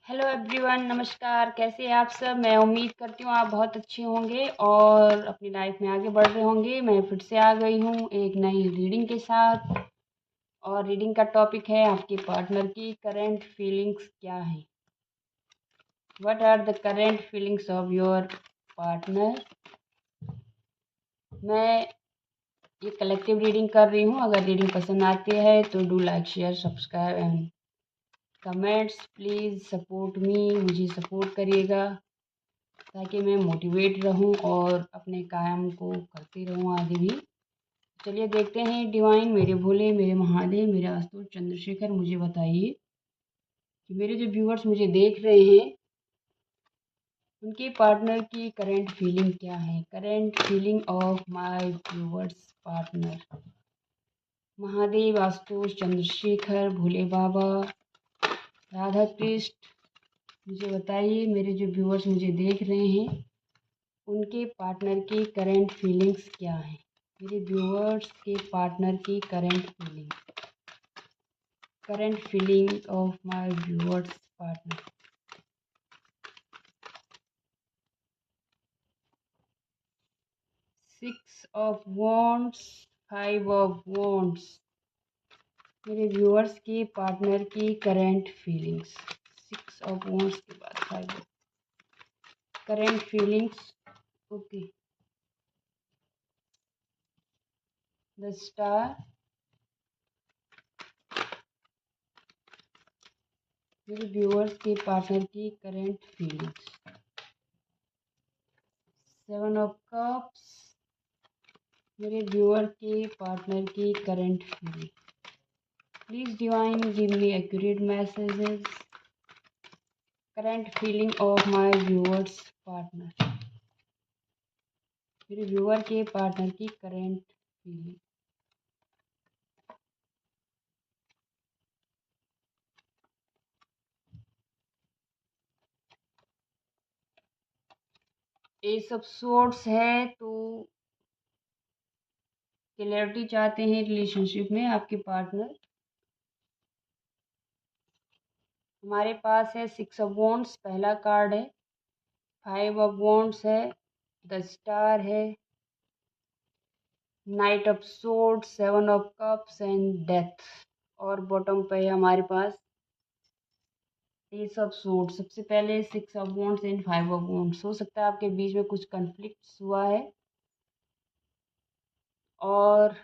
Hello everyone, नमस्कार। कैसे हैं आप सब? मैं उम्मीद करती हूँ आप बहुत अच्छे होंगे और अपनी लाइफ में आगे बढ़ रहे होंगे। मैं फिर से आ गई हूँ एक नई रीडिंग के साथ। और रीडिंग का टॉपिक है आपके पार्टनर की करंट फीलिंग्स क्या है। What are the current feelings of your partner. मैं ये कलेक्टिव रीडिंग कर रही हूँ। अगर रीडिंग पसंद आती है तो do like, share, subscribe and comments. Please support me, मुझे सपोर्ट करिएगा ताकि मैं मोटिवेट रहूं और अपने काम को करती रहूं आगे भी। चलिए देखते हैं डिवाइन, मेरे भोले, मेरे महादेव, मेरे आस्तु चंद्रशेखर, मुझे बताइए कि मेरे जो व्यूअर्स मुझे देख रहे हैं उनके पार्टनर की करंट फीलिंग क्या है। Current feeling of my viewers partner. Mahadev, आस्तु चंद्रशेखर, भोले बाबा, राधा कृष्ण, मुझे बताइए मेरे जो व्यूअर्स मुझे देख रहे हैं उनके पार्टनर की करंट फीलिंग्स क्या है। मेरे व्यूअर्स के पार्टनर की current feeling of my viewers partner. Six of wands, five of wands. मेरे व्यूअर्स के पार्टनर की current feelings. Six of wands के बाद five current feelings. Okay, the star. मेरे व्यूअर्स के पार्टनर की current feelings. Seven of cups. मेरे viewer के पार्टनर की current feeling. Please divine give me accurate messages. Current feeling of my viewers partner. मेरे viewer के पार्टनर की current feeling. S of swords है तो क्लैरिटी चाहते हैं रिलेशनशिप में आपके पार्टनर। हमारे पास है सिक्स ऑफ वॉन्ड्स, पहला कार्ड है। फाइव ऑफ वॉन्ड्स है, द स्टार है, night of swords, seven of cups and death. और बॉटम पे है हमारे पास एस ऑफ सोर्ड्स। सबसे पहले six of wands and five of wands. हो सकता है आपके बीच में कुछ कन्फ्लिक्ट्स हुआ है और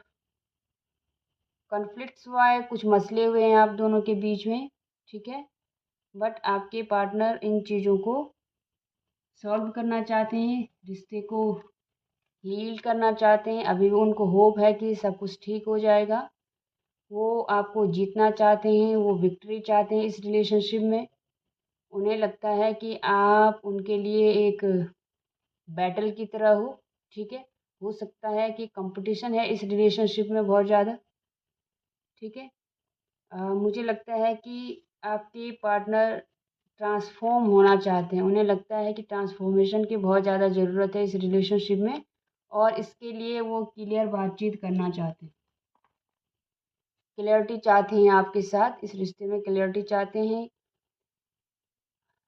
कुछ मसले हुए हैं आप दोनों के बीच में, ठीक है। बट आपके पार्टनर इन चीज़ों को सॉल्व करना चाहते हैं, रिश्ते को हील करना चाहते हैं। अभी भी उनको होप है कि सब कुछ ठीक हो जाएगा। वो आपको जीतना चाहते हैं, वो विक्ट्री चाहते हैं इस रिलेशनशिप में। उन्हें लगता है कि आप उनके लिए एक बैटल की तरह हो, ठीक है। हो सकता है कि कंपटीशन है इस रिलेशनशिप में बहुत ज़्यादा, ठीक है। मुझे लगता है कि आपके पार्टनर ट्रांसफॉर्म होना चाहते हैं। उन्हें लगता है कि ट्रांसफॉर्मेशन की बहुत ज़्यादा ज़रूरत है इस रिलेशनशिप में और इसके लिए वो क्लियर बातचीत करना चाहते हैं। क्लियरिटी चाहते हैं आपके साथ, इस रिश्ते में क्लियरिटी चाहते हैं।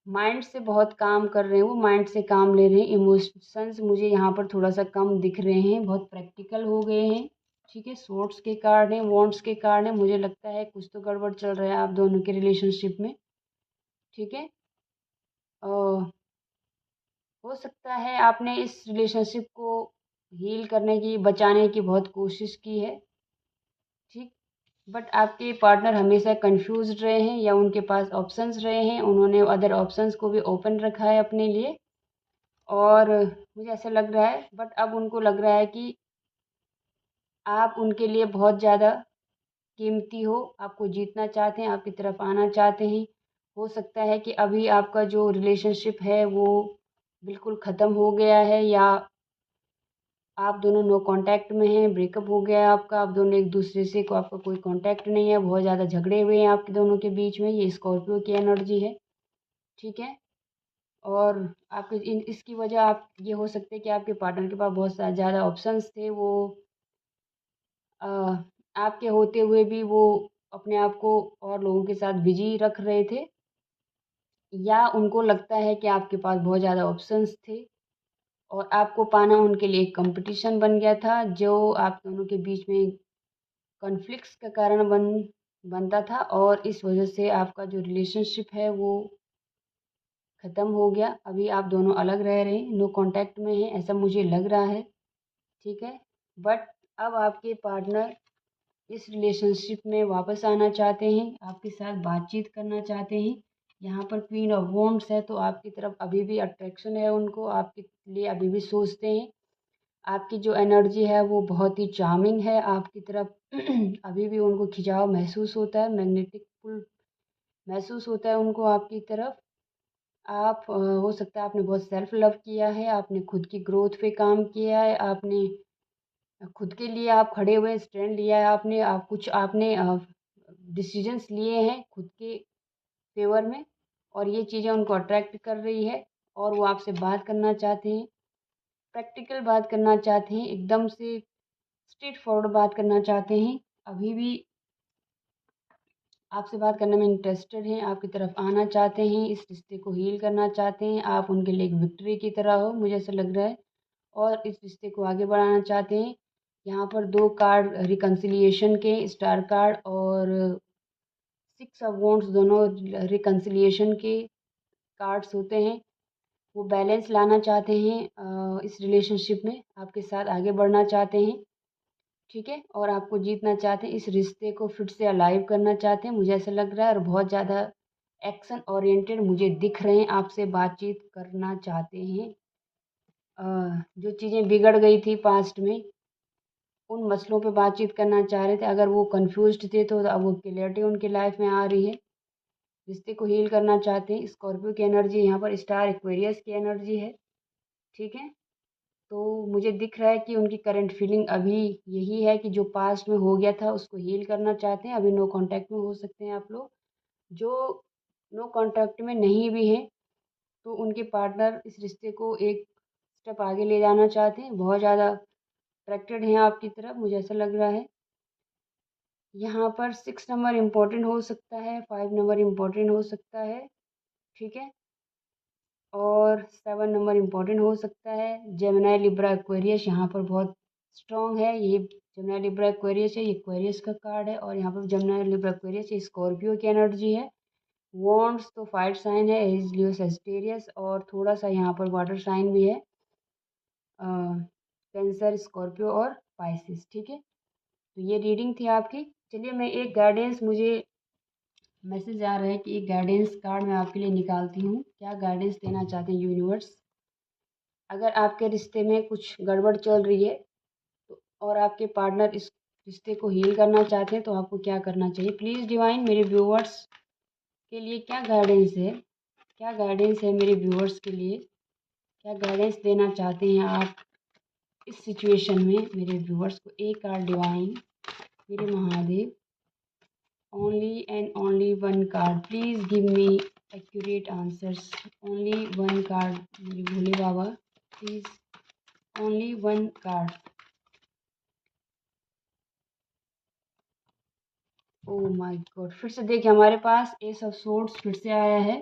माइंड से बहुत काम कर रहे हैं, वो माइंड से काम ले रहे हैं। इमोशंस मुझे यहाँ पर थोड़ा सा कम दिख रहे हैं, बहुत प्रैक्टिकल हो गए हैं, ठीक है। सोर्ड्स के कार्ड हैं, वॉन्ड्स के कार्ड हैं। मुझे लगता है कुछ तो गड़बड़ चल रहा है आप दोनों के रिलेशनशिप में, ठीक है। और हो सकता है आपने इस रिलेशनशिप को हील करने की, बचाने की बहुत कोशिश की है, ठीक। बट आपके पार्टनर हमेशा कंफ्यूज रहे हैं या उनके पास ऑप्शंस रहे हैं। उन्होंने अदर ऑप्शंस को भी ओपन रखा है अपने लिए और मुझे ऐसा लग रहा है, बट अब उनको लग रहा है कि आप उनके लिए बहुत ज़्यादा कीमती हो। आपको जीतना चाहते हैं, आपकी तरफ आना चाहते हैं। हो सकता है कि अभी आपका जो रिलेशनशिप है वो बिल्कुल ख़त्म हो गया है या आप दोनों नो कांटेक्ट में हैं, ब्रेकअप हो गया है आपका। आप दोनों एक दूसरे से को आपका कोई कांटेक्ट नहीं है, बहुत ज़्यादा झगड़े हुए हैं आपके दोनों के बीच में। ये स्कॉर्पियो की एनर्जी है, ठीक है। और आपके इसकी वजह आप ये हो सकता है कि आपके पार्टनर के पास बहुत ज़्यादा ऑप्शंस थे। वो अ, आपके होते हुए भी वो अपने आप को और लोगों के साथ बिजी रख रहे थे, या उनको लगता है कि आपके पास बहुत ज़्यादा ऑप्शंस थे और आपको पाना उनके लिए एक कंपटीशन बन गया था, जो आप दोनों के बीच में कॉन्फ्लिक्ट्स का कारण बनता था और इस वजह से आपका जो रिलेशनशिप है वो ख़त्म हो गया। अभी आप दोनों अलग रह रहे हैं, नो कांटेक्ट में हैं, ऐसा मुझे लग रहा है, ठीक है। बट अब आपके पार्टनर इस रिलेशनशिप में वापस आना चाहते हैं, आपके साथ बातचीत करना चाहते हैं। यहाँ पर क्वीन ऑफ वॉन्ड्स है, तो आपकी तरफ अभी भी अट्रैक्शन है उनको, आपके लिए अभी भी सोचते हैं। आपकी जो एनर्जी है वो बहुत ही चार्मिंग है आपकी तरफ। अभी भी उनको खिंचाव महसूस होता है, मैग्नेटिक पुल महसूस होता है उनको आपकी तरफ। आप हो सकता है आपने बहुत सेल्फ लव किया है, आपने खुद की ग्रोथ पे काम किया है, आपने खुद के लिए आप खड़े हुए स्टैंड लिया है, आपने कुछ आपने डिसीजंस लिए हैं खुद के फेवर में और ये चीज़ें उनको अट्रैक्ट कर रही है और वो आपसे बात करना चाहते हैं, प्रैक्टिकल बात करना चाहते हैं, एकदम से स्ट्रेट फॉरवर्ड बात करना चाहते हैं। अभी भी आपसे बात करने में इंटरेस्टेड हैं, आपकी तरफ आना चाहते हैं, इस रिश्ते को हील करना चाहते हैं, आप उनके लिए एक विक्ट्री की तरह हो, मुझे ऐसा लग रहा है, और इस रिश्ते को आगे बढ़ाना चाहते हैं। यहाँ पर 2 कार्ड रिकन्सिलिएशन के, स्टार कार्ड और 6 ऑफ वॉन्ड्स, दोनों रिकन्सिलिएशन के कार्ड्स होते हैं। वो बैलेंस लाना चाहते हैं इस रिलेशनशिप में, आपके साथ आगे बढ़ना चाहते हैं, ठीक है, और आपको जीतना चाहते हैं, इस रिश्ते को फिर से अलाइव करना चाहते हैं, मुझे ऐसा लग रहा है, और बहुत ज़्यादा एक्शन ओरिएंटेड मुझे दिख रहे हैं, आपसे बातचीत करना चाहते हैं। जो चीज़ें बिगड़ गई थी पास्ट में, उन मसलों पे बातचीत करना चाह रहे थे। अगर वो कंफ्यूज्ड थे तो अब वो क्लियरिटी उनकी लाइफ में आ रही है। रिश्ते को हील करना चाहते हैं। स्कॉर्पियो की एनर्जी यहाँ पर, स्टार एक्वेरियस की एनर्जी है, ठीक है। तो मुझे दिख रहा है कि उनकी करंट फीलिंग अभी यही है कि जो पास्ट में हो गया था उसको हील करना चाहते हैं। अभी नो कांटेक्ट में हो सकते हैं आप लोग। जो नो कांटेक्ट में नहीं भी हैं तो उनके पार्टनर इस रिश्ते को एक स्टेप आगे ले जाना चाहते हैं, बहुत ज़्यादा अट्रैक्टेड हैं आपकी तरफ, मुझे ऐसा लग रहा है। यहाँ पर 6 नंबर इम्पोर्टेंट हो सकता है, 5 नंबर इम्पोर्टेंट हो सकता है, ठीक है, और 7 नंबर इम्पोर्टेंट हो सकता है। जेमिनी लिब्रा एक्वेरियस यहाँ पर बहुत स्ट्रॉन्ग है, ये जेमिनी लिब्रा एक्वेरियस है, ये एक्वेरियस का कार्ड है, और यहाँ पर जेमिनी लिब्रा एक्वेरियस ये स्कॉर्पियो की एनर्जी है। वॉन्ड्स तो फायर साइन है, एरीज लियो सजिटेरियस, और थोड़ा सा यहाँ पर वाटर साइन भी है, कैंसर, स्कॉर्पियो और पाइसिस, ठीक है। तो ये रीडिंग थी आपकी। चलिए मैं एक गाइडेंस, मुझे मैसेज आ रहा है कि एक गाइडेंस कार्ड मैं आपके लिए निकालती हूँ। क्या गाइडेंस देना चाहते हैं यूनिवर्स? अगर आपके रिश्ते में कुछ गड़बड़ चल रही है तो और आपके पार्टनर इस रिश्ते को हील करना चाहते हैं तो आपको क्या करना चाहिए? प्लीज़ डिवाइन, मेरे व्यूअर्स के लिए क्या गाइडेंस है? क्या गाइडेंस है मेरे व्यूअर्स के लिए? क्या गाइडेंस देना चाहते हैं आप इस सिचुएशन में मेरे व्यूअर्स को? एक कार्ड डिवाइन, मेरे Mahadev, only and only one card, please give me accurate answers. Only one card, मेरे भोले बाबा, please, only one card. Oh my God, फिर से देखिए हमारे पास एस ऑफ सोर्ड्स फिर से आया है।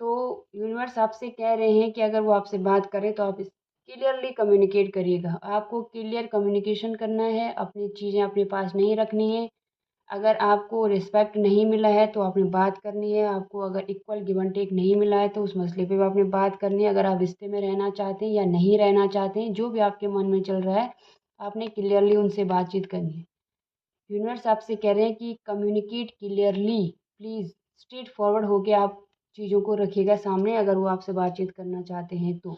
तो यूनिवर्स आपसे कह रहे हैं कि अगर वो आपसे बात करें तो आप इस क्लियरली कम्युनिकेट करिएगा। आपको क्लियर कम्युनिकेशन करना है, अपनी चीज़ें अपने पास नहीं रखनी है। अगर आपको रिस्पेक्ट नहीं मिला है तो आपने बात करनी है। आपको अगर इक्वल गिव एंड टेक नहीं मिला है तो उस मसले पे भी आपने बात करनी है। अगर आप रिश्ते में रहना चाहते हैं या नहीं रहना चाहते हैं, जो भी आपके मन में चल रहा है, आपने क्लियरली उनसे बातचीत करनी है। यूनिवर्स आपसे कह रहे हैं कि communicate clearly, please straight forward होके आप चीज़ों को रखिएगा सामने, अगर वो आपसे बातचीत करना चाहते हैं तो।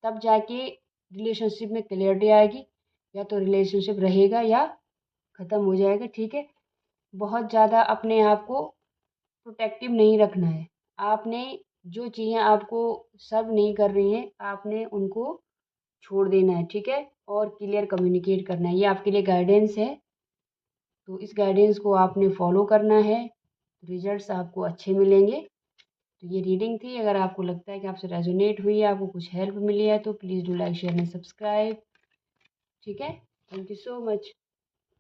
तब जाके रिलेशनशिप में क्लियरिटी आएगी, या तो रिलेशनशिप रहेगा या ख़त्म हो जाएगा, ठीक है। बहुत ज़्यादा अपने आप को प्रोटेक्टिव नहीं रखना है। आपने जो चीज़ें आपको सर्व नहीं कर रही हैं, आपने उनको छोड़ देना है, ठीक है, और क्लियर कम्युनिकेट करना है। ये आपके लिए गाइडेंस है, तो इस गाइडेंस को आपने फॉलो करना है, रिजल्ट्स आपको अच्छे मिलेंगे। तो ये रीडिंग थी। अगर आपको लगता है कि आपसे रेजोनेट हुई है, आपको कुछ हेल्प मिली है, तो please do like share and subscribe, ठीक है। Thank you so much.